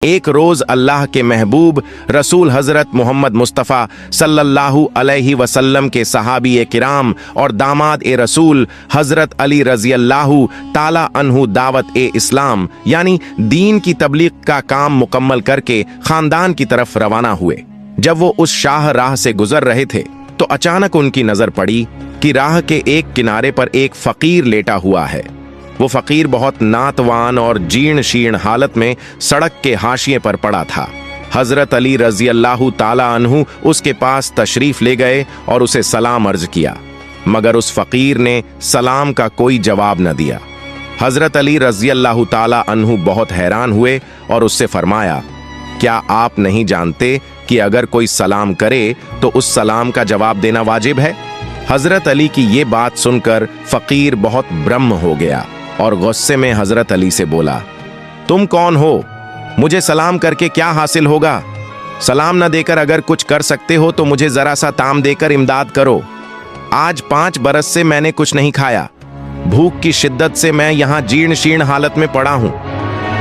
एक रोज अल्लाह के महबूब रसूल हजरत मोहम्मद मुस्तफ़ा सल्लल्लाहु अलैहि वसल्लम के सहाबी किराम और दामाद रसूल हजरत अली रजी अल्लाहु ताला अन्हु दावत इस्लाम यानी दीन की तबलीग का काम मुकम्मल करके खानदान की तरफ रवाना हुए। जब वो उस शाह राह से गुजर रहे थे तो अचानक उनकी नजर पड़ी कि राह के एक किनारे पर एक फकीर लेटा हुआ है। वो फकीर बहुत नातवान और जीर्ण शीर्ण हालत में सड़क के हाशिए पर पड़ा था। हजरत अली रजी अल्लाहु ताला अन्हु उसके पास तशरीफ ले गए और उसे सलाम अर्ज किया, मगर उस फकीर ने सलाम का कोई जवाब न दिया। हजरत अली रजी अल्लाहु ताला अन्हु बहुत हैरान हुए और उससे फरमाया, क्या आप नहीं जानते कि अगर कोई सलाम करे तो उस सलाम का जवाब देना वाजिब है? हजरत अली की ये बात सुनकर फकीर बहुत ब्रह्म हो गया और गुस्से में हजरत अली से बोला, तुम कौन हो? मुझे सलाम करके क्या हासिल होगा? सलाम न देकर अगर कुछ कर सकते हो तो मुझे जरा सा ताम देकर इमदाद करो। आज 5 बरस से मैंने कुछ नहीं खाया। भूख की शिद्दत से मैं यहाँ जीर्ण शीर्ण हालत में पड़ा हूँ।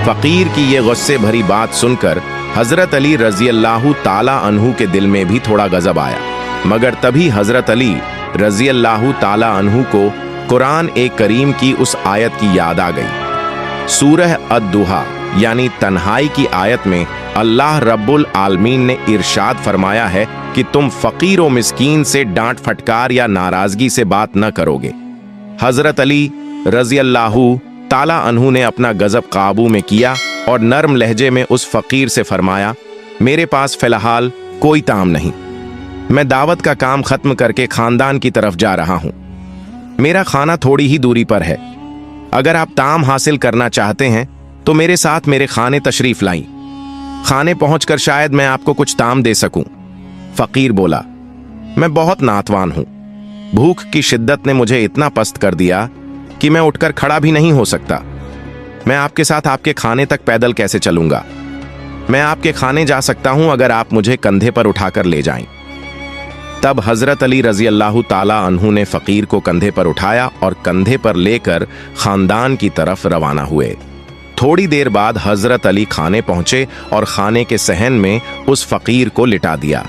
फकीर की ये गुस्से भरी बात सुनकर हजरत अली रजी अल्लाहु ताला अन्हु के दिल में भी थोड़ा गजब आया, मगर तभी हजरत अली रजी अल्लाहु ताला अन्हु को कुरान करीम की उस आयत की याद आ गई। सूरह अद-दुहा यानी तन्हाई की आयत में अल्लाह रब्बुल आलमीन ने इरशाद फरमाया है कि तुम फकीर व मिस्कीन से डांट फटकार या नाराजगी से बात न करोगे। हजरत अली रजी अल्लाहु ताला अन्हु ने अपना गजब काबू में किया और नर्म लहजे में उस फकीर से फरमाया, मेरे पास फिलहाल कोई ताम नहीं। मैं दावत का काम खत्म करके खानदान की तरफ जा रहा हूं। मेरा खाना थोड़ी ही दूरी पर है। अगर आप ताम हासिल करना चाहते हैं तो मेरे साथ मेरे खाने तशरीफ लाएं। खाने पहुंचकर शायद मैं आपको कुछ ताम दे सकूं। फकीर बोला, मैं बहुत नातवान हूं। भूख की शिद्दत ने मुझे इतना पस्त कर दिया कि मैं उठकर खड़ा भी नहीं हो सकता। मैं आपके साथ आपके खाने तक पैदल कैसे चलूंगा? मैं आपके खाने जा सकता हूं अगर आप मुझे कंधे पर उठाकर ले जाएं। तब हजरत अली रजी अल्लाहु ताला अन्हु ने फकीर को कंधे पर उठाया और कंधे पर लेकर खानदान की तरफ रवाना हुए। थोड़ी देर बाद हजरत अली खाने पहुंचे और खाने के सहन में उस फकीर को लिटा दिया।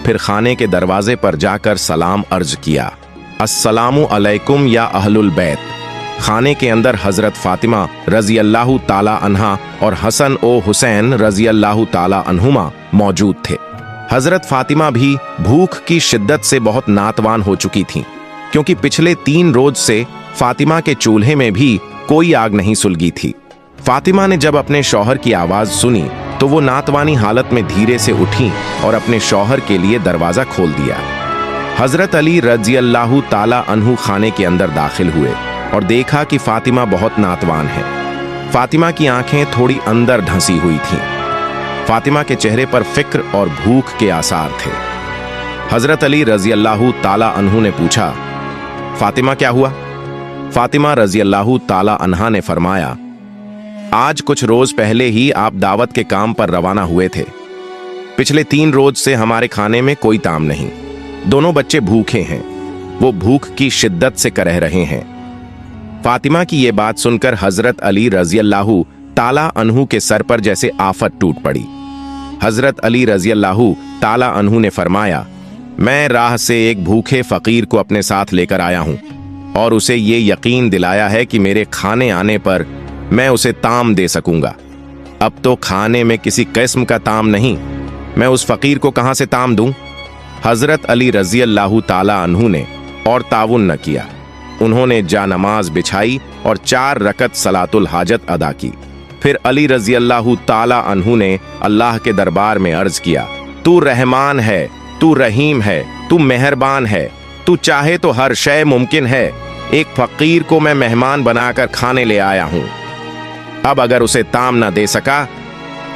फिर खाने के दरवाजे पर जाकर सलाम अर्ज किया, अस्सलामु अलैकुम या अहलुल बैत। खाने के अंदर हजरत फातिमा रजी अल्लाहु ताला अन्हा और हसन ओ हुसैन रजी अल्लाहु ताला अन्हुमा मौजूद थे। हजरत फातिमा भी भूख की शिद्दत से बहुत नातवान हो चुकी थीं, क्योंकि पिछले 3 रोज से फातिमा के चूल्हे में भी कोई आग नहीं सुलगी थी। फातिमा ने जब अपने शौहर की आवाज सुनी तो वो नातवानी हालत में धीरे से उठी और अपने शौहर के लिए दरवाजा खोल दिया। हजरत अली रजी अल्लाहु ताला अन्हु खाने के अंदर दाखिल हुए और देखा कि फातिमा बहुत नातवान है। फातिमा की आंखें थोड़ी अंदर ढंसी हुई थीं। फातिमा के चेहरे पर फिक्र और भूख के आसार थे। हजरत अली रजी अल्लाहु ताला अन्हु ने पूछा, फातिमा क्या हुआ? फातिमा रजी अल्लाहु ताला अन्हा ने फरमाया, आज कुछ रोज पहले ही आप दावत के काम पर रवाना हुए थे। पिछले 3 रोज से हमारे खाने में कोई ताम नहीं। दोनों बच्चे भूखे हैं। वो भूख की शिद्दत से करह रहे हैं। फातिमा की ये बात सुनकर हजरत अली रजी अल्लाहु ताला अन्हु के सर पर जैसे आफत टूट पड़ी। हजरत अली रजी अल्लाहु ताला अन्हु ने फरमाया, मैं राह से एक भूखे फकीर को अपने साथ लेकर आया हूं और उसे ये यकीन दिलाया है कि मेरे खाने आने पर मैं उसे ताम दे सकूंगा। अब तो खाने में किसी किस्म का ताम नहीं, मैं उस फकीर को कहां से ताम दूं? हजरत अली रजी अल्लाहु ताला अन्हु ने और ताउन न किया। उन्होंने जानमाज बिछाई और 4 रकत सलातुल हाजत अदा की। फिर अली रजी अल्लाहु ताला अन्हु ने अल्लाह के दरबार में अर्ज किया, तू रहमान है, तू रहीम है, तू मेहरबान है, तू चाहे तो हर शय मुमकिन है। एक फकीर को मैं मेहमान बनाकर खाने ले आया हूं। अब अगर उसे ताम न दे सका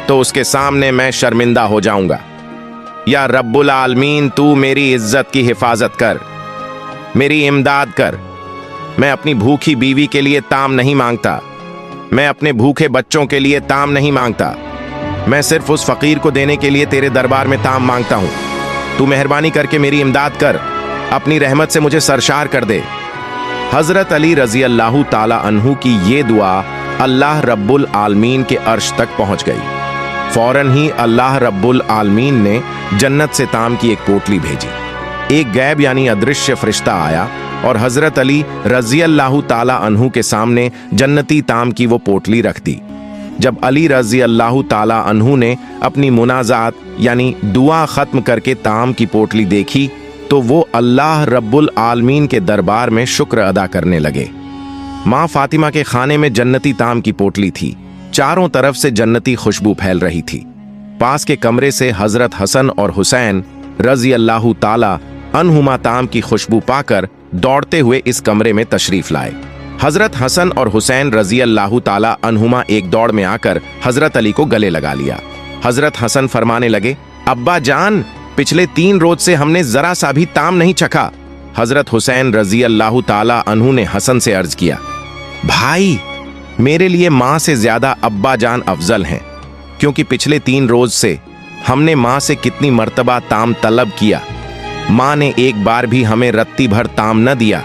तो उसके सामने मैं शर्मिंदा हो जाऊंगा। या रब्बुल आलमीन, तू मेरी इज्जत की हिफाजत कर, मेरी इमदाद कर। मैं अपनी भूखी बीवी के लिए ताम नहीं मांगता। मैं अपने भूखे बच्चों के लिए ताम नहीं मांगता। मैं सिर्फ उस फकीर को देने के लिए तेरे दरबार में ताम मांगता हूं। तू मेहरबानी करके मेरी इमदाद कर, अपनी रहमत से मुझे सरशार कर दे। हजरत अली रजी अल्लाहु ताला अन्हु की ये दुआ अल्लाह रब्बुल आलमीन के अर्श तक पहुंच गई। फौरन ही अल्लाह रब्बुल आलमीन ने जन्नत से ताम की एक पोटली भेजी। एक गैब यानी अदृश्य फरिश्ता आया और हजरत अली रजी अल्लाह ताला अन्हु के सामने जन्नती ताम की वो पोटली रख दी। जब अली रजी अल्लाह ताला अन्हु ने अपनी मुनाजात यानी दुआ खत्म करके ताम की पोटली देखी तो वो अल्लाह रब्बुल आलमीन के दरबार में शुक्र अदा करने लगे। माँ फातिमा के खाने में जन्नती ताम की पोटली थी। चारों तरफ से जन्नती खुशबू फैल रही थी। पास के कमरे से हजरत हसन और हुसैन रजी अल्लाह ताला अन्हुमा ताम की खुशबू पाकर दौड़ते हुए इस कमरे में तशरीफ लाए। हजरत हसन और हुसैन रजी अल्लाह ताला अन्हुमा एक दौड़ में आकर हजरत अली को गले लगा लिया। हजरत हसन फरमाने लगे, अब्बा जान, पिछले 3 रोज से हमने जरा सा भी ताम नहीं चखा। हजरत हुसैन रजी अल्लाह ताला अन्हु ने हसन से अर्ज किया, भाई, मेरे लिए माँ से ज्यादा अब्बा जान अफजल हैं, क्योंकि पिछले 3 रोज से हमने माँ से कितनी मर्तबा ताम तलब किया। माँ ने एक बार भी हमें रत्ती भर ताम न दिया,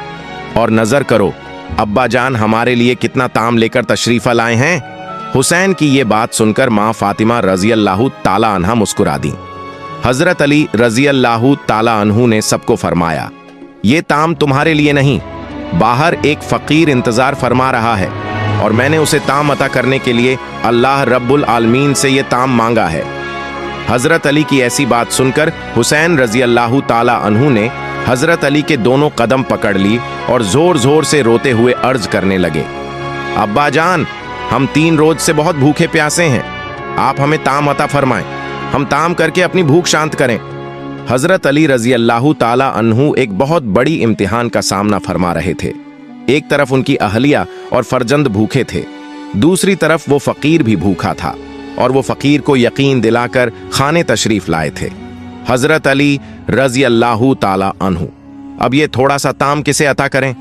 और नजर करो अब्बा जान हमारे लिए कितना ताम लेकर तशरीफ लाए हैं। हुसैन की ये बात सुनकर माँ फातिमा रजी अल्लाह ताला अन्हा मुस्कुरा दी। हजरत अली रजी अल्लाह ताला अन्हु ने सबको फरमाया, ये ताम तुम्हारे लिए नहीं, बाहर एक फकीर इंतजार फरमा रहा है और मैंने उसे ताम अता करने के लिए अल्लाह रब्बुल आलमीन से ये ताम मांगा है। हजरत अली की ऐसी बात सुनकर हुसैन रजी अल्लाह ताला अन्हु ने हजरत अली के दोनों कदम पकड़ ली और जोर जोर से रोते हुए अर्ज करने लगे, अब्बा जान, हम 3 रोज से बहुत भूखे प्यासे हैं, आप हमें ताम अता फरमाएं, हम ताम करके अपनी भूख शांत करें। हजरत अली रजी अल्लाह ताला अन्हु एक बहुत बड़ी इम्तिहान का सामना फरमा रहे थे। एक तरफ उनकी अहलिया और फरजंद भूखे थे, दूसरी तरफ वो फकीर भी भूखा था और वो फकीर को यकीन दिलाकर खाने तशरीफ लाए थे। हजरत अली रजी अल्लाह ताला अन्हु, अब ये थोड़ा सा ताम किसे अता करें।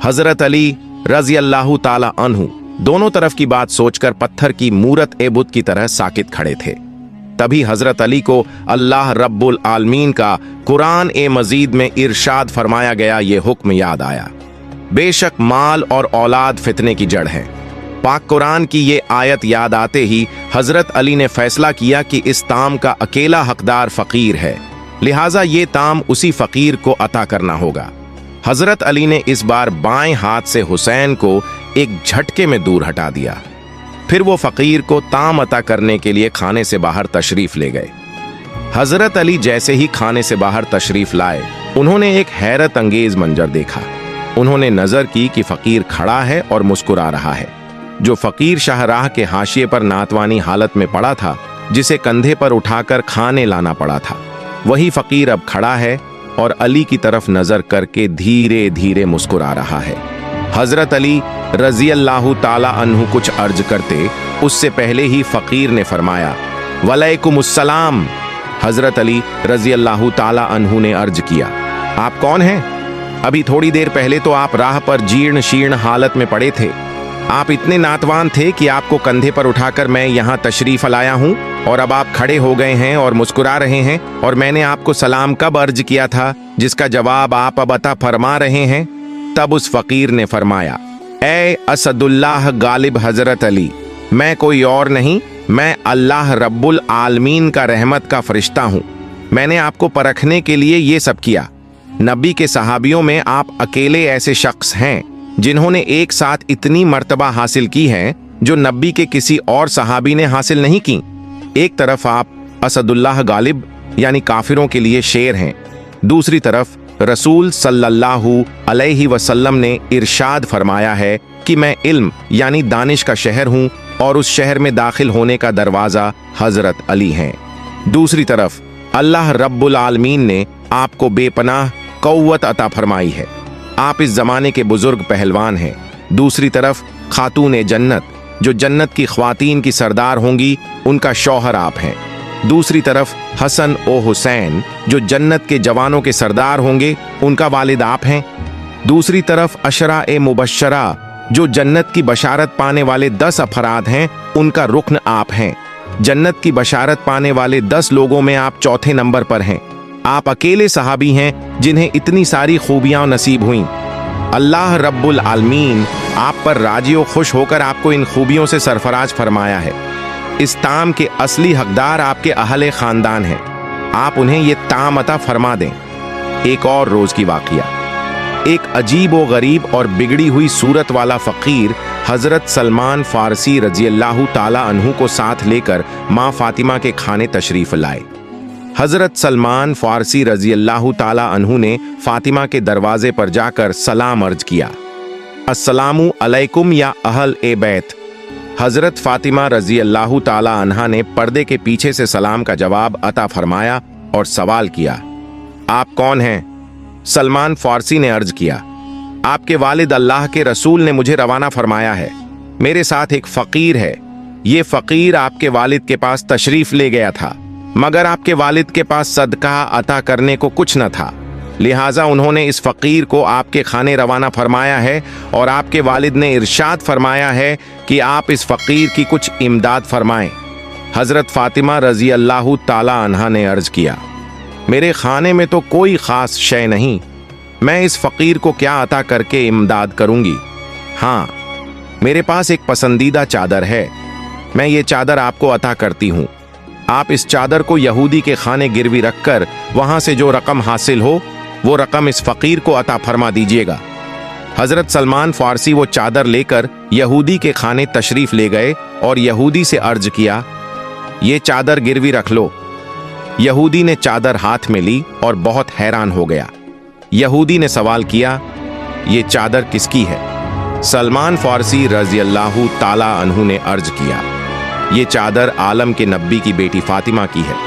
हजरत अली रजी अल्लाह ताला अन्हु दोनों तरफ की बात सोचकर पत्थर की मूरत ए बुत की तरह साकित खड़े थे। तभी हजरत अली को अल्लाह रब्बुल आलमीन का कुरान ए मजीद में इरशाद फरमाया गया ये हुक्म याद आया, बेशक माल और औलाद फितने की जड़ है। पाक कुरान की ये आयत याद आते ही हजरत अली ने फैसला किया कि इस ताम का अकेला हकदार फकीर है, लिहाजा ये ताम उसी फकीर को अता करना होगा। हजरत अली ने इस बार बाएं हाथ से हुसैन को एक झटके में दूर हटा दिया। फिर वो फकीर को ताम अता करने के लिए खाने से बाहर तशरीफ ले गए। हजरत अली जैसे ही खाने से बाहर तशरीफ लाए, उन्होंने एक हैरत अंगेज मंजर देखा। उन्होंने नजर की कि फकीर खड़ा है और मुस्कुरा रहा है। जो फकीर शाहराह के हाशिए पर नातवानी हालत में पड़ा था, जिसे कंधे पर उठाकर खाने लाना पड़ा था, वही फकीर अब खड़ा है और अली की तरफ नजर करके धीरे धीरे मुस्कुरा रहा है। हजरत अली रजी अल्लाह ताला अन्हु कुछ अर्ज करते उससे पहले ही फकीर ने फरमाया, वलैकुमुस्सलाम। हजरत अली रजी अल्लाह ताला अन्हु ने अर्ज किया, आप कौन हैं? अभी थोड़ी देर पहले तो आप राह पर जीर्ण शीर्ण हालत में पड़े थे। आप इतने नातवान थे कि आपको कंधे पर उठाकर मैं यहाँ तशरीफ लाया हूँ, और अब आप खड़े हो गए हैं और मुस्कुरा रहे हैं, और मैंने आपको सलाम कब अर्ज किया था जिसका जवाब आप अब अता फरमा रहे हैं? तब उस फकीर ने फरमाया, ए असदुल्लाह गालिब हजरत अली, मैं कोई और नहीं, मैं अल्लाह रब्बुल आलमीन का रहमत का फरिश्ता हूँ। मैंने आपको परखने के लिए ये सब किया। नबी के सहाबियों में आप अकेले ऐसे शख्स हैं जिन्होंने एक साथ इतनी मर्तबा हासिल की है जो नबी के किसी और सहाबी ने हासिल नहीं की। एक तरफ आप असदुल्लाह गालिब यानी काफिरों के लिए शेर हैं, दूसरी तरफ रसूल सल्लल्लाहु अलैहि वसल्लम ने इरशाद फरमाया है कि मैं इल्म यानी दानिश का शहर हूँ और उस शहर में दाखिल होने का दरवाज़ा हजरत अली हैं। दूसरी तरफ अल्लाह रब्बुल आलमीन ने आपको बेपनाह क़ुव्वत अता फरमाई है। आप इस ज़माने के बुजुर्ग पहलवान हैं। दूसरी तरफ खातून जन्नत जो जन्नत की ख्वातीन की सरदार होंगी, उनका शौहर आप हैं। दूसरी तरफ हसन ओ हुसैन जो जन्नत के जवानों के सरदार होंगे, उनका वालिद आप हैं। दूसरी तरफ अशरा ए मुबश्शरा जो जन्नत की बशारत पाने वाले 10 अफराद हैं, उनका रुकन आप हैं। जन्नत की बशारत पाने वाले 10 लोगों में आप चौथे नंबर पर हैं। आप अकेले सहाबी हैं जिन्हें इतनी सारी खूबियां नसीब हुईं। अल्लाह रब्बुल आलमीन आप पर राजी और खुश होकर आपको इन खूबियों से सरफराज फरमाया है। इस ताम के असली हकदार आपके अहले खानदान हैं। आप उन्हें ये ताम अता फरमा दें। एक और रोज की वाकया। एक अजीब व गरीब और बिगड़ी हुई सूरत वाला फकीर हजरत सलमान फारसी रज़ियल्लाहु ताला अन्हु को साथ लेकर माँ फातिमा के खाने तशरीफ लाए। हजरत सलमान फारसी रज़ियल्लाहु ताला अन्हु ने फातिमा के दरवाजे पर जाकर सलाम अर्ज किया। अस्सलामु अलैकुम या अहल ए बैत। हजरत फातिमा रज़ियल्लाहु ताला अन्हा ने पर्दे के पीछे से सलाम का जवाब अता फरमाया और सवाल किया, आप कौन हैं? सलमान फारसी ने अर्ज किया, आपके वालिद अल्लाह के रसूल ने मुझे रवाना फरमाया है। मेरे साथ एक फकीर है। ये फकीर आपके वालिद के पास तशरीफ ले गया था, मगर आपके वालिद के पास सदका अता करने को कुछ न था, लिहाजा उन्होंने इस फकीर को आपके खाने रवाना फरमाया है और आपके वालिद ने इरशाद फरमाया है कि आप इस फकीर की कुछ इमदाद फरमाएं। हजरत फातिमा रजी अल्लाह ताला अन्हा ने अर्ज किया, मेरे खाने में तो कोई खास शय नहीं, मैं इस फकीर को क्या अता करके इमदाद करूंगी। हाँ, मेरे पास एक पसंदीदा चादर है, मैं ये चादर आपको अता करती हूँ। आप इस चादर को यहूदी के खाने गिरवी रखकर वहां से जो रकम हासिल हो वो रकम इस फकीर को अता फरमा दीजिएगा। हजरत सलमान फारसी वो चादर लेकर यहूदी के खाने तशरीफ ले गए और यहूदी से अर्ज किया, ये चादर गिरवी रख लो। यहूदी ने चादर हाथ में ली और बहुत हैरान हो गया। यहूदी ने सवाल किया, ये चादर किसकी है? सलमान फारसी रज़ियल्लाहु ताला अन्हु ने अर्ज किया, ये चादर आलम के नबी की बेटी फातिमा की है।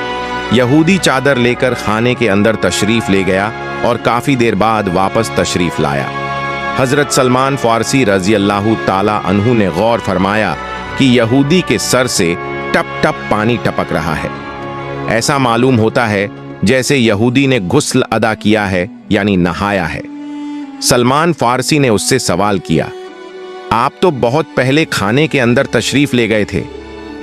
यहूदी चादर लेकर खाने के अंदर तशरीफ ले गया और काफी देर बाद वापस तशरीफ लाया। हजरत सलमान फारसी रज़ियल्लाहु ताला अन्हु ने गौर फरमाया कि यहूदी के सर से टप टप पानी टपक रहा है। ऐसा मालूम होता है जैसे यहूदी ने गुस्ल अदा किया है, यानी नहाया है। सलमान फारसी ने उससे सवाल किया, आप तो बहुत पहले खाने के अंदर तशरीफ ले गए थे,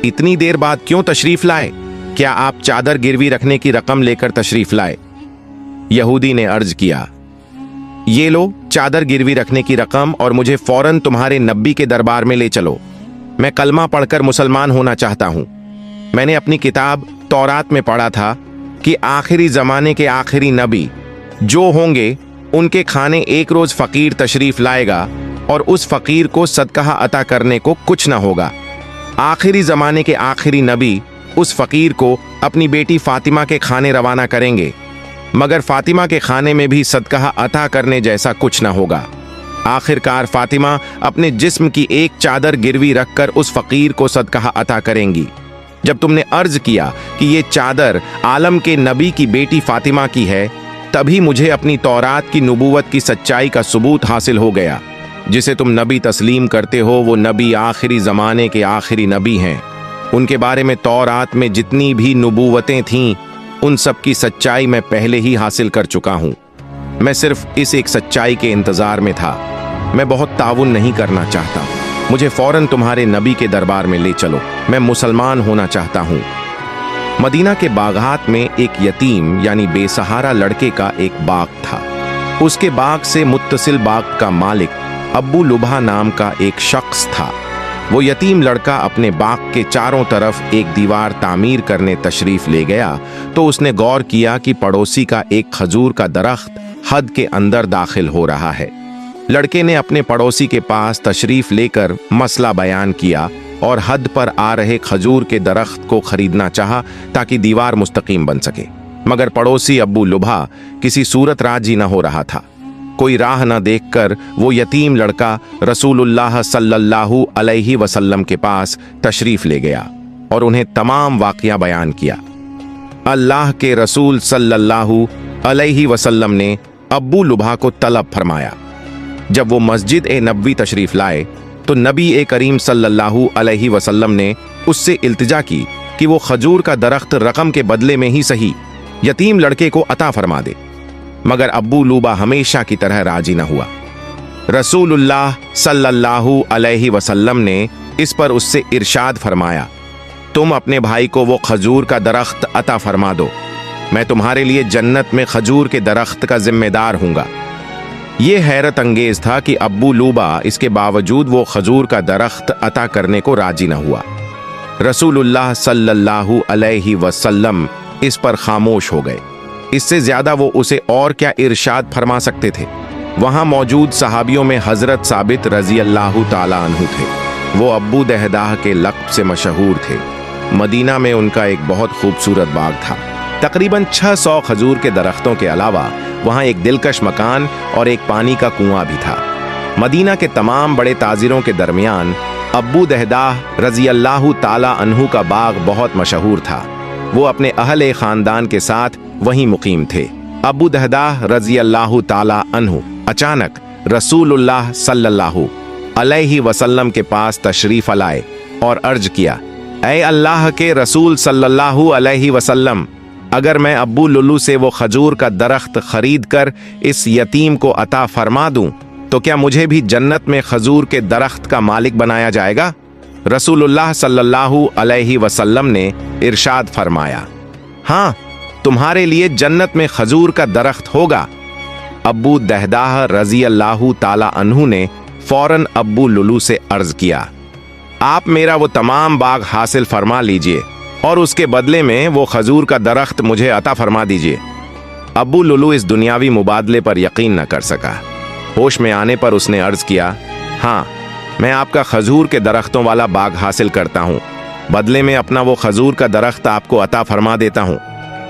इतनी देर बाद क्यों तशरीफ लाए? क्या आप चादर गिरवी रखने की रकम लेकर तशरीफ लाए? यहूदी ने अर्ज किया, ये लो चादर गिरवी रखने की रकम और मुझे फौरन तुम्हारे नबी के दरबार में ले चलो। मैं कलमा पढ़कर मुसलमान होना चाहता हूं। मैंने अपनी किताब तौरात में पढ़ा था कि आखिरी जमाने के आखिरी नबी जो होंगे उनके खाने एक रोज फकीर तशरीफ लाएगा और उस फकीर को सदका अता करने को कुछ ना होगा। आखिरी जमाने के आखिरी नबी उस फकीर को अपनी बेटी फातिमा के खाने रवाना करेंगे, मगर फातिमा के खाने में भी सदका अता करने जैसा कुछ ना होगा। आखिरकार फातिमा अपने जिस्म की एक चादर गिरवी रखकर उस फकीर को सदका अता करेंगी। जब तुमने अर्ज किया कि ये चादर आलम के नबी की बेटी फातिमा की है, तभी मुझे अपनी तौरात की नबूवत की सच्चाई का सबूत हासिल हो गया। जिसे तुम नबी तस्लीम करते हो वो नबी आखिरी ज़माने के आखिरी नबी हैं। उनके बारे में तौरात में जितनी भी नबूवतें थीं, उन सब की सच्चाई मैं पहले ही हासिल कर चुका हूँ। मैं सिर्फ इस एक सच्चाई के इंतज़ार में था। मैं बहुत ताउन नहीं करना चाहता। मुझे फौरन तुम्हारे नबी के दरबार में ले चलो। मैं मुसलमान होना चाहता हूँ। मदीना के बागात में एक यतीम यानी बेसहारा लड़के का एक बाग था। उसके बाग से मुत्तसिल बाग का मालिक अब्बू लुबा नाम का एक शख्स था। वो यतीम लड़का अपने बाग के चारों तरफ एक दीवार तामीर करने तशरीफ ले गया तो उसने गौर किया कि पड़ोसी का एक खजूर का दरख्त हद के अंदर दाखिल हो रहा है। लड़के ने अपने पड़ोसी के पास तशरीफ लेकर मसला बयान किया और हद पर आ रहे खजूर के दरख्त को खरीदना चाहा ताकि दीवार मुस्तकीम बन सके, मगर पड़ोसी अब्बू लुबा किसी सूरत राजी न हो रहा था। कोई राह न देखकर वो यतीम लड़का रसूलुल्लाह सल्लल्लाहु अलैहि वसल्लम के पास तशरीफ ले गया और उन्हें तमाम वाक़या बयान किया। अल्लाह के रसूल सल्लल्लाहु अलैहि वसल्लम ने अब्बू लुबा को तलब फरमाया। जब वो मस्जिद ए नबवी तशरीफ लाए तो नबी ए करीम सल्लल्लाहु अलैहि वसल्लम ने उससे इल्तिजा की कि वो खजूर का दरख्त रकम के बदले में ही सही यतीम लड़के को अता फरमा दे, मगर अब्बू लुबा हमेशा की तरह राजी न हुआ। रसूलुल्लाह सल्लल्लाहु अलैहि वसल्लम ने इस पर उससे इरशाद फरमाया, तुम अपने भाई को वो खजूर का दरख्त अता फरमा दो, मैं तुम्हारे लिए जन्नत में खजूर के दरख्त का जिम्मेदार हूँगा। ये हैरत अंगेज था कि अब्बू लुबा इसके बावजूद वो खजूर का दरख्त अता करने को राजी न हुआ। रसूलुल्लाह सल्लल्लाहु अलैहि वसल्लम इस पर खामोश हो गए। इससे ज्यादा वो उसे और क्या इरशाद फरमा सकते थे। वहां मौजूद सहाबियों में हजरत साबित रजी अल्लाह ताला अन्हु थे। वो अब्बू दहदाह के लक़्ब से मशहूर थे। मदीना में उनका एक बहुत खूबसूरत बाग था। तकरीबन 600 खजूर के दरख्तों के अलावा वहां एक दिलकश मकान और एक पानी का कुआं भी था। मदीना के तमाम बड़े ताजिरों के दरमियान अब्बू दहदाह रजी अल्लाह ताला अन्हु का बाग बहुत मशहूर था। वो अपने अहले खानदान के साथ वहीं मुकीम थे। अब्बू दहदाह रजी अल्लाह ताला अन्हु अचानक रसूलुल्लाह सल्लल्लाहु अलैहि वसल्लम के पास तशरीफ लाए और अर्ज किया, ऐ अल्लाह के रसूल सल्लल्लाहु अलैहि वसल्लम, अगर मैं अब्बू लुल्लू से वो खजूर का दरख्त खरीद कर इस यतीम को अता फरमा दूं तो क्या मुझे भी जन्नत में खजूर के दरख्त का मालिक बनाया जाएगा? रसूलुल्लाह सल्लल्लाहु अलैहि वसल्लम ने इरशाद फरमाया, हाँ, तुम्हारे लिए जन्नत में खजूर का दरख्त होगा। अब्बू दहदाह रजी अल्लाह ताला अन्हु ने फौरन अब्बू लुल्लू से अर्ज किया, आप मेरा वो तमाम बाग हासिल फरमा लीजिए और उसके बदले में वो खजूर का दरख्त मुझे अता फरमा दीजिए। अब्बू लुल्लू इस दुनियावी मुबादले पर यकीन न कर सका। होश में आने पर उसने अर्ज किया, हाँ, मैं आपका खजूर के दरख्तों वाला बाग हासिल करता हूँ, बदले में अपना वो खजूर का दरख्त आपको अता फरमा देता हूँ।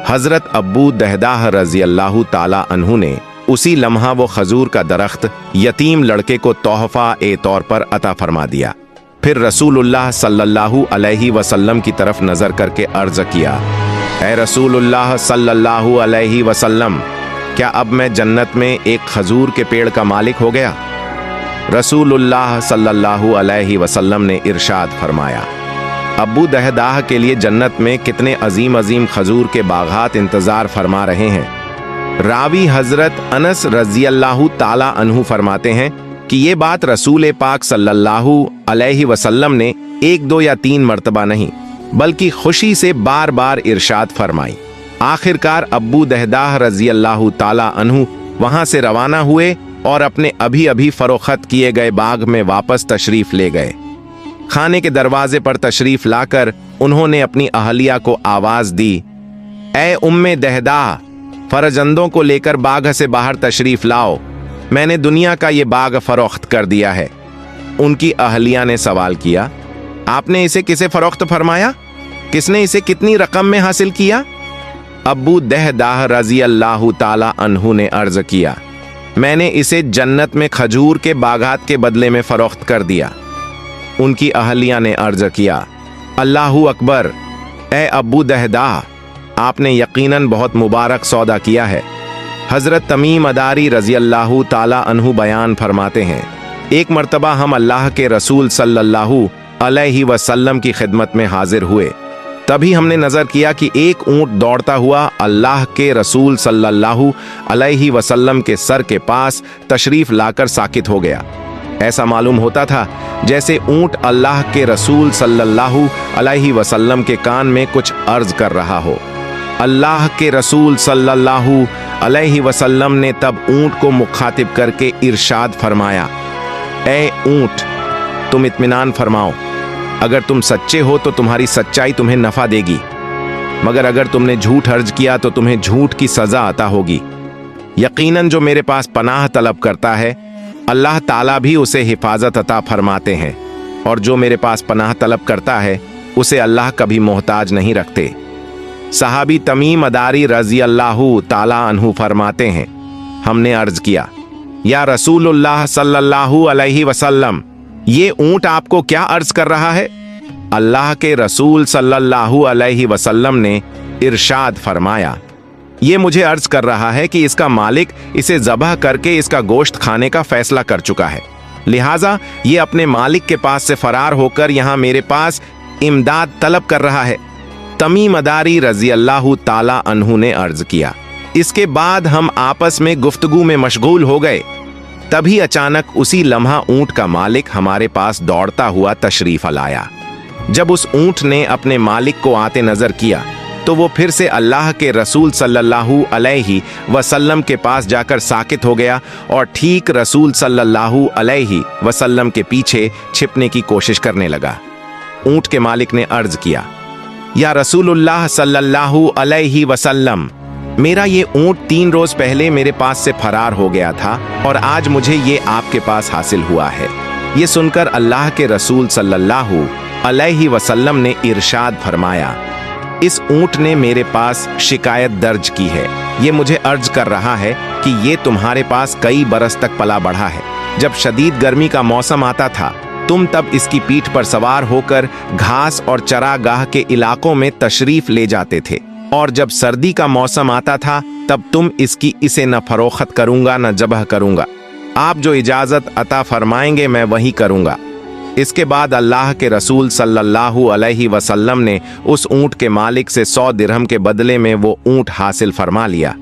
हजरत अब्बू दहदाह रजी अल्लाह ताला अन्हु ने उसी लम्हा वो खजूर का दरख्त यतीम लड़के को तोहफा ए तौर पर अता फरमा दिया। फिर रसूलुल्लाह सल्लल्लाहु अलैहि वसल्लम की तरफ नजर करके अर्ज किया, ऐ रसूलुल्लाह सल्लल्लाहु अलैहि वसल्लम, क्या अब मैं जन्नत में एक खजूर के पेड़ का मालिक हो गया? रसूलुल्लाह सल्लल्लाहु अलैहि वसल्लम ने इरशाद फरमाया, अब्बू दहदाह के लिए जन्नत में कितने अजीम अजीम खजूर के बागात इंतजार फरमा रहे हैं। रावी हजरत अनस रजी अल्लाह ताला अन्हु फरमाते हैं कि ये बात रसूल पाक सल्लल्लाहु अलैहि वसल्लम ने 1, 2 या 3 मर्तबा नहीं बल्कि खुशी से बार बार इरशाद फरमाई। आखिरकार अब्बू दहदाह रजी अल्लाह ताला अन्हु वहां से रवाना हुए और अपने अभी अभी फरोख्त किए गए बाग में वापस तशरीफ ले गए। खाने के दरवाजे पर तशरीफ लाकर उन्होंने अपनी अहलिया को आवाज दी, ऐ उम्मे दहदाह, फरजंदों को लेकर बाग से बाहर तशरीफ लाओ, मैंने दुनिया का ये बाग फरोख्त कर दिया है। उनकी अहलिया ने सवाल किया, आपने इसे किसे फरोख्त फरमाया? किसने इसे कितनी रकम में हासिल किया? अब्बू दहदाह रजी अल्लाह ताला अन्हु ने अर्ज किया, मैंने इसे जन्नत में खजूर के बागात के बदले में फरोख्त कर दिया। उनकी अहलिया ने अर्ज किया, अल्लाहु अकबर, ए अब्बू दहदाह, आपने यकीनन बहुत मुबारक सौदा किया है। हजरत तमीम अदारी रजी अल्लाह ताला अन्हु बयान फरमाते हैं, एक मर्तबा हम अल्लाह के रसूल सल्लल्लाहु अलैहि वसल्लम की खिदमत में हाजिर हुए। तभी हमने नजर किया कि एक ऊंट दौड़ता हुआ अल्लाह के रसूल सल्लल्लाहु अलैहि वसल्लम के सर के पास तशरीफ लाकर साकित हो गया। ऐसा मालूम होता था जैसे ऊंट अल्लाह के रसूल सल्लल्लाहु अलैहि वसल्लम के कान में कुछ अर्ज कर रहा हो। अल्लाह के रसूल सल्लल्लाहु अलैहि वसल्लम ने तब ऊंट को मुखातिब करके इरशाद फरमाया, ए ऊंट, तुम इत्मीनान फरमाओ, अगर तुम सच्चे हो तो तुम्हारी सच्चाई तुम्हें नफा देगी, मगर अगर तुमने झूठ अर्ज किया तो तुम्हें झूठ की सजा अता होगी। यकीनन जो मेरे पास पनाह तलब करता है अल्लाह ताला भी उसे हिफाजत अता फरमाते हैं, और जो मेरे पास पनाह तलब करता है उसे अल्लाह कभी मोहताज नहीं रखते। सहाबी तमीम अदारी रजी अल्लाह ताला अन्हु फरमाते हैं, हमने अर्ज किया, या रसूलुल्लाह सल्लल्लाहु अलैहि वसल्लम, ये ऊंट आपको क्या अर्ज कर रहा है? अल्लाह के रसूल सल्लल्लाहु अलैहि वसल्लम ने इरशाद फरमाया, ये मुझे अर्ज कर रहा है कि इसका मालिक इसे ज़बह करके इसका गोश्त खाने का फैसला कर चुका है, लिहाजा ये अपने मालिक के पास से फरार होकर यहाँ मेरे पास इमदाद तलब कर रहा है। तमीम अदारी रजी अल्लाह ताला अन्हु ने अर्ज किया। इसके बाद हम आपस में गुफ्तगू में मशगूल हो गए। तभी अचानक उसी लम्हा ऊंट का मालिक हमारे पास दौड़ता हुआ तशरीफ लाया। जब उस ऊंट ने अपने मालिक को आते नजर किया तो वो फिर से अल्लाह के रसूल सल्लल्लाहु अलैहि वसल्लम के पास जाकर साकित हो गया और ठीक रसूल सल्लल्लाहु अलैहि वसल्लम के पीछे छिपने की कोशिश करने लगा। ऊंट के मालिक ने अर्ज किया, या रसूलुल्लाह सल्लल्लाहु अलैहि वसल्लम, मेरा ये ऊंट 3 रोज पहले मेरे पास से फरार हो गया था और आज मुझे ये आपके पास हासिल हुआ है। ये सुनकर अल्लाह के रसूल सल्लल्लाहु अलैहि वसल्लम ने इरशाद फरमाया, इस ऊंट ने मेरे पास शिकायत दर्ज की है। ये मुझे अर्ज कर रहा है कि ये तुम्हारे पास कई बरस तक पला बढ़ा है। जब शदीद गर्मी का मौसम आता था, तुम तब इसकी पीठ पर सवार होकर घास और चरागाह के इलाकों में तशरीफ ले जाते थे, और जब सर्दी का मौसम आता था तब तुम इसकी इसे न फरोख्त करूंगा न जबह करूंगा। आप जो इजाजत अता फरमाएंगे मैं वही करूंगा। इसके बाद अल्लाह के रसूल सल्लल्लाहु अलैहि वसल्लम ने उस ऊंट के मालिक से 100 दिरहम के बदले में वो ऊंट हासिल फरमा लिया।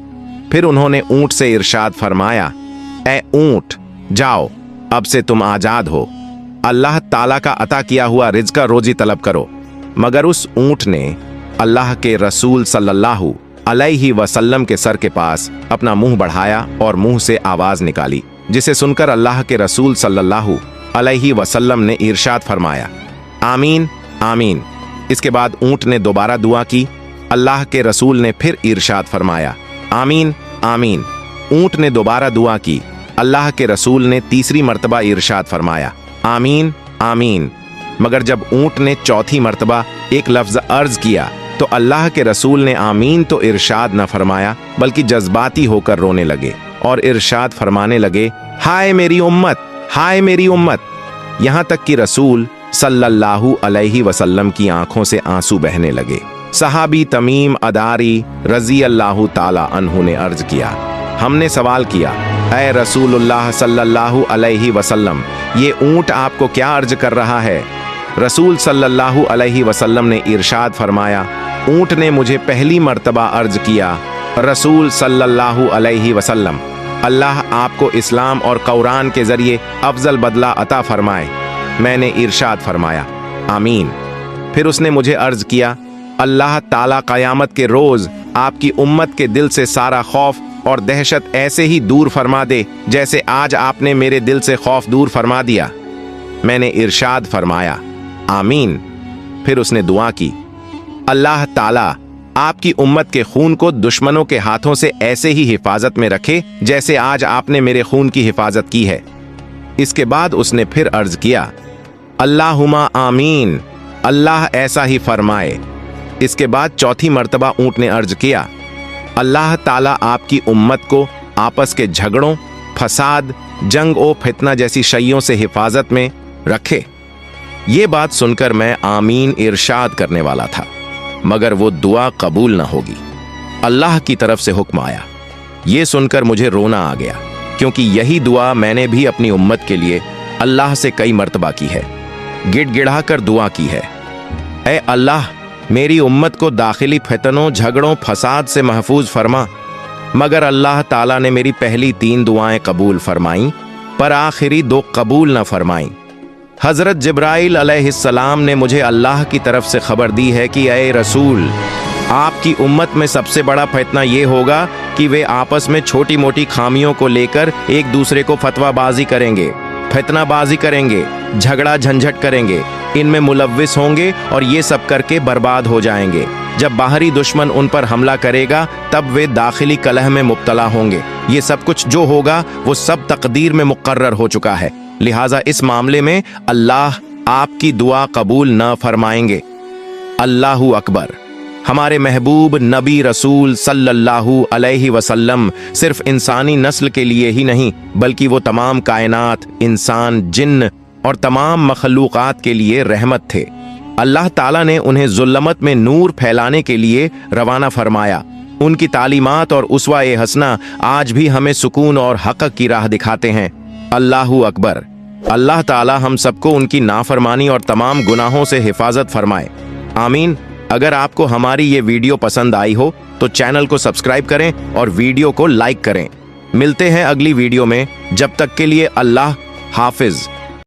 फिर उन्होंने ऊंट से इरशाद फरमाया, ए ऊंट, जाओ, अब से तुम आजाद हो। अल्लाह ताला का अता किया हुआ रिज़्क़ का रोजी तलब करो। मगर उस ऊंट ने अल्लाह के रसूल सल्लल्लाहु अलैहि वसल्लम के सर के पास अपना मुंह बढ़ाया और मुंह से आवाज निकाली, जिसे सुनकर अल्लाह के रसूल सल्लल्लाहु अलैहि वसल्लम ने इरशाद फरमाया, आमीन आमीन। इसके बाद ऊंट ने दोबारा दुआ की। अल्लाह के रसूल ने फिर इरशाद फरमाया, आमीन आमीन। ऊंट ने दोबारा दुआ की। अल्लाह के रसूल ने तीसरी मर्तबा इरशाद फरमाया, आमीन आमीन। मगर जब ऊंट ने चौथी मर्तबा एक लफ्ज अर्ज किया तो अल्लाह के रसूल ने आमीन तो इरशाद न फरमाया, बल्कि जज्बाती होकर रोने लगे और इरशाद फरमाने लगे, हाय मेरी उम्मत, हाय मेरी उम्मत। यहां तक कि रसूल सल्लल्लाहु अलैहि वसल्लम की आंखों से आंसू बहने लगे। सहाबी तमीम अदारी रजी अल्लाह ताला अन्हु ने अर्ज किया, हमने सवाल किया, ऐ रसूलुल्लाह सल्लल्लाहु अलैहि वसल्लम, ये ऊंट आपको क्या अर्ज कर रहा है? रसूल सल्लल्लाहु अलैहि वसल्लम ने इरशाद फरमाया, ऊंट ने मुझे पहली मर्तबा अर्ज किया, रसूल सल्लल्लाहु अलैहि वसल्लम, अल्लाह आपको इस्लाम और कुरान के जरिए अफजल बदला अता फरमाए। मैंने इरशाद फरमाया, आमीन। फिर उसने मुझे अर्ज किया, अल्लाह ताला क़यामत के रोज आपकी उम्मत के दिल से सारा खौफ और दहशत ऐसे ही दूर फरमा दे जैसे आज आपने मेरे दिल से खौफ दूर फरमा दिया। मैंने इरशाद फरमाया, आमीन। फिर उसने दुआ की, अल्लाह ताला आपकी उम्मत के खून को दुश्मनों के हाथों से ऐसे ही हिफाजत में रखे जैसे आज आपने मेरे खून की हिफाजत की है। इसके बाद उसने फिर अर्ज किया, अल्लाहुम्मा आमीन, अल्लाह ऐसा ही फरमाए। इसके बाद चौथी मर्तबा ऊंट ने अर्ज किया, अल्लाह ताला आपकी उम्मत को आपस के झगड़ों, फसाद, जंग और फितना जैसी शैयों से हिफाजत में रखे। ये बात सुनकर मैं आमीन इरशाद करने वाला था, मगर वो दुआ कबूल न होगी। अल्लाह की तरफ से हुक्म आया। ये सुनकर मुझे रोना आ गया, क्योंकि यही दुआ मैंने भी अपनी उम्मत के लिए अल्लाह से कई मर्तबा की है, गिड़गिड़ा कर दुआ की है, ऐ अल्लाह मेरी उम्मत को दाखिली फितनों, झगड़ों, फसाद से महफूज फरमा। मगर अल्लाह ताला ने मेरी पहली 3 दुआएं कबूल फरमाईं, पर आखिरी 2 कबूल न फरमाईं। हजरत जिब्राइल अलैहिस्सलाम ने मुझे अल्लाह की तरफ से खबर दी है कि ऐ रसूल, आपकी उम्मत में सबसे बड़ा फितना ये होगा कि वे आपस में छोटी मोटी खामियों को लेकर एक दूसरे को फतवाबाजी करेंगे, फितनाबाजी करेंगे, झगड़ा झंझट करेंगे, इनमें मुलव्विस होंगे और ये सब करके बर्बाद हो जाएंगे। जब बाहरी दुश्मन उन पर हमला करेगा तब वे दाखिली कलह में मुब्तला होंगे। ये सब कुछ जो होगा वो सब तकदीर में मुकर्रर हो चुका है, लिहाजा इस मामले में अल्लाह आपकी दुआ कबूल न फरमाएंगे। अल्लाहु अकबर। हमारे महबूब नबी रसूल सल्लल्लाहु अलैहि वसल्लम सिर्फ इंसानी नस्ल के लिए ही नहीं, बल्कि वो तमाम कायनात, इंसान, जिन्न और तमाम मखलूक़ात के लिए रहमत थे। अल्लाह ताला ने उन्हें ज़ुल्मत में नूर फैलाने के लिए रवाना फरमाया। उनकी तालीमात और उसवा-ए हसना आज भी हमें सुकून और हक़ की राह दिखाते हैं। अल्लाहु अकबर। अल्लाह ताला हम सबको उनकी नाफरमानी और तमाम गुनाहों से हिफाजत फरमाए। आमीन। अगर आपको हमारी ये वीडियो पसंद आई हो तो चैनल को सब्सक्राइब करें और वीडियो को लाइक करें। मिलते हैं अगली वीडियो में, जब तक के लिए अल्लाह हाफिज।